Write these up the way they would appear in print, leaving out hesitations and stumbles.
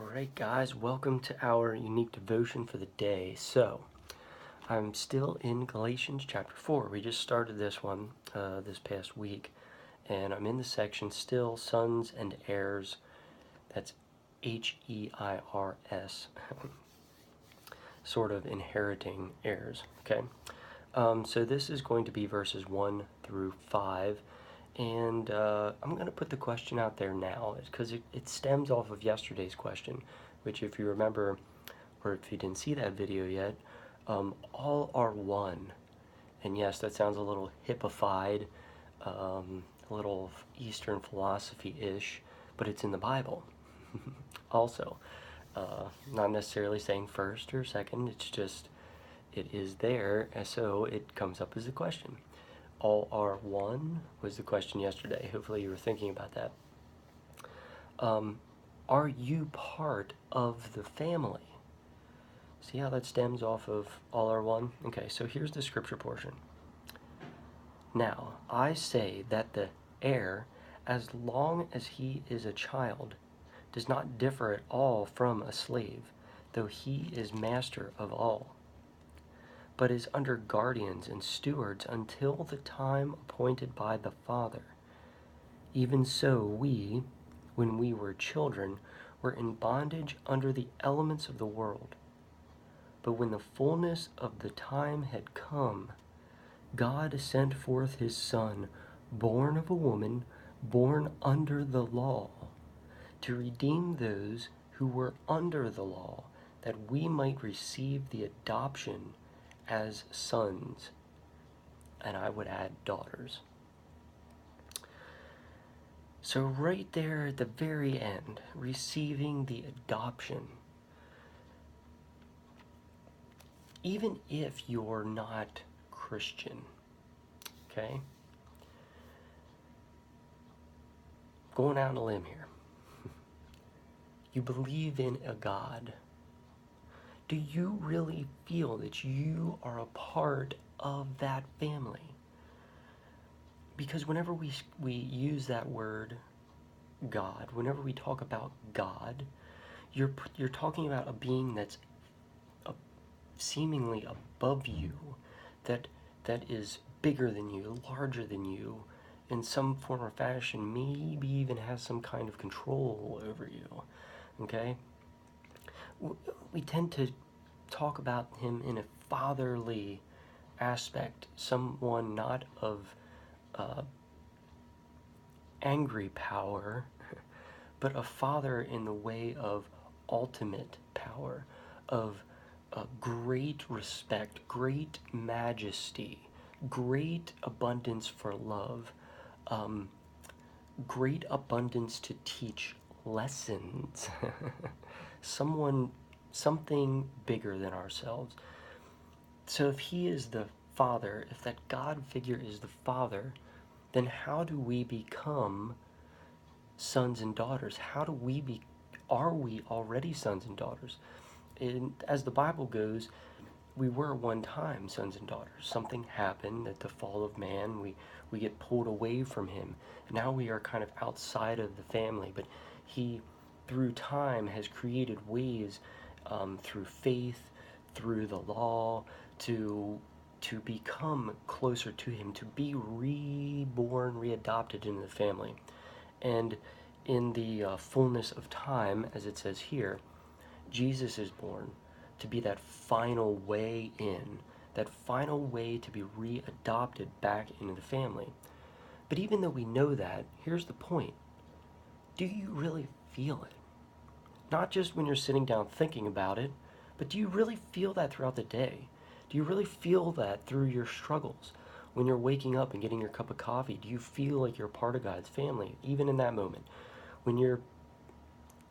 Alright guys, welcome to our unique devotion for the day. So, I'm still in Galatians chapter 4. We just started this one this past week, and I'm in the section still, sons and heirs. That's Heirs, sort of inheriting heirs, okay? So this is going to be verses 1 through 5, and I'm going to put the question out there now because it stems off of yesterday's question, which, if you remember, or if you didn't see that video yet, all are one. And yes, that sounds a little hippified, a little Eastern philosophy-ish, but it's in the Bible. Also, not necessarily saying first or second, it's just, it is there, and so it comes up as a question. All are one was the question yesterday. Hopefully you were thinking about that. Are you part of the family? See how that stems off of all are one? Okay, so here's the scripture portion. Now, I say that the heir, as long as he is a child, does not differ at all from a slave, though he is master of all, but is under guardians and stewards until the time appointed by the Father. Even so we, when we were children, were in bondage under the elements of the world. But when the fullness of the time had come, God sent forth his Son, born of a woman, born under the law, to redeem those who were under the law, that we might receive the adoption as sons, and I would add daughters. So right there at the very end, receiving the adoption. Even if you're not Christian, okay? Going out on a limb here. You believe in a God. Do you really feel that you are a part of that family? Because whenever we use that word God, whenever we talk about God, you're talking about a being that's seemingly above you, that is bigger than you, larger than you, in some form or fashion, maybe even has some kind of control over you, okay? We tend to talk about him in a fatherly aspect, someone not of angry power, but a father in the way of ultimate power, of great respect, great majesty, great abundance for love, great abundance to teach lessons. Something bigger than ourselves. So if he is the Father, if that God figure is the Father, then how do we become sons and daughters? Are we already sons and daughters? And as the Bible goes, we were one time sons and daughters. Something happened at the fall of man. We get pulled away from him. Now we are kind of outside of the family, but he, through time, has created ways, through faith, through the law, to become closer to him, to be reborn, readopted into the family. And in the fullness of time, as it says here, Jesus is born to be that final way in, that final way to be readopted back into the family. But even though we know that, here's the point. Do you really feel it? Not just when you're sitting down thinking about it, but do you really feel that throughout the day? Do you really feel that through your struggles? When you're waking up and getting your cup of coffee, do you feel like you're part of God's family, even in that moment? When you're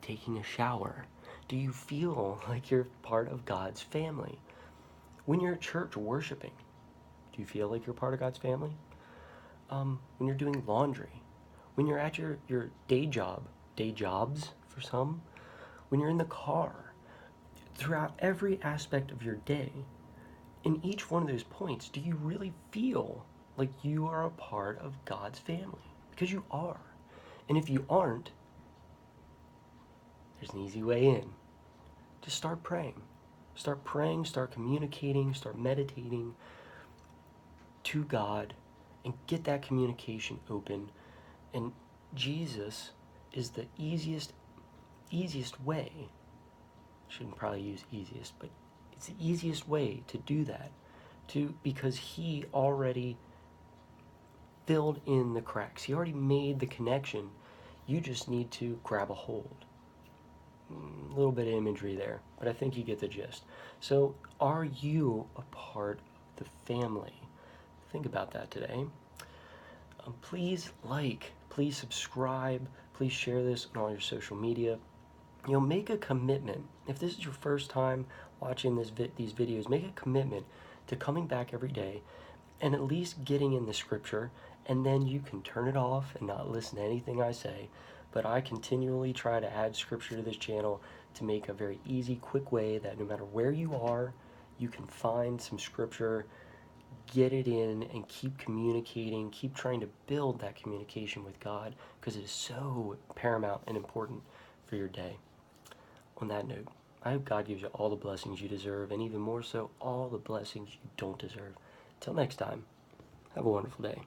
taking a shower, do you feel like you're part of God's family? When you're at church worshiping, do you feel like you're part of God's family? When you're doing laundry, when you're at your day jobs for some, when you're in the car, throughout every aspect of your day, in each one of those points, do you really feel like you are a part of God's family? Because you are. And if you aren't, There's an easy way in. Just start praying. Start praying, start communicating, start meditating to God, and get that communication open. And Jesus is the easiest way. Shouldn't probably use easiest, but it's the easiest way to do that. Because he already filled in the cracks. He already made the connection. You just need to grab a hold. A little bit of imagery there, but I think you get the gist. So, are you a part of the family? Think about that today. Please please subscribe, please share this on all your social media. Make a commitment. If this is your first time watching these videos, make a commitment to coming back every day and at least getting in the scripture, and then you can turn it off and not listen to anything I say. But I continually try to add scripture to this channel to make a very easy, quick way that no matter where you are, you can find some scripture, get it in, and keep communicating, keep trying to build that communication with God, because it is so paramount and important for your day. On that note, I hope God gives you all the blessings you deserve, and even more so, all the blessings you don't deserve. Till next time, have a wonderful day.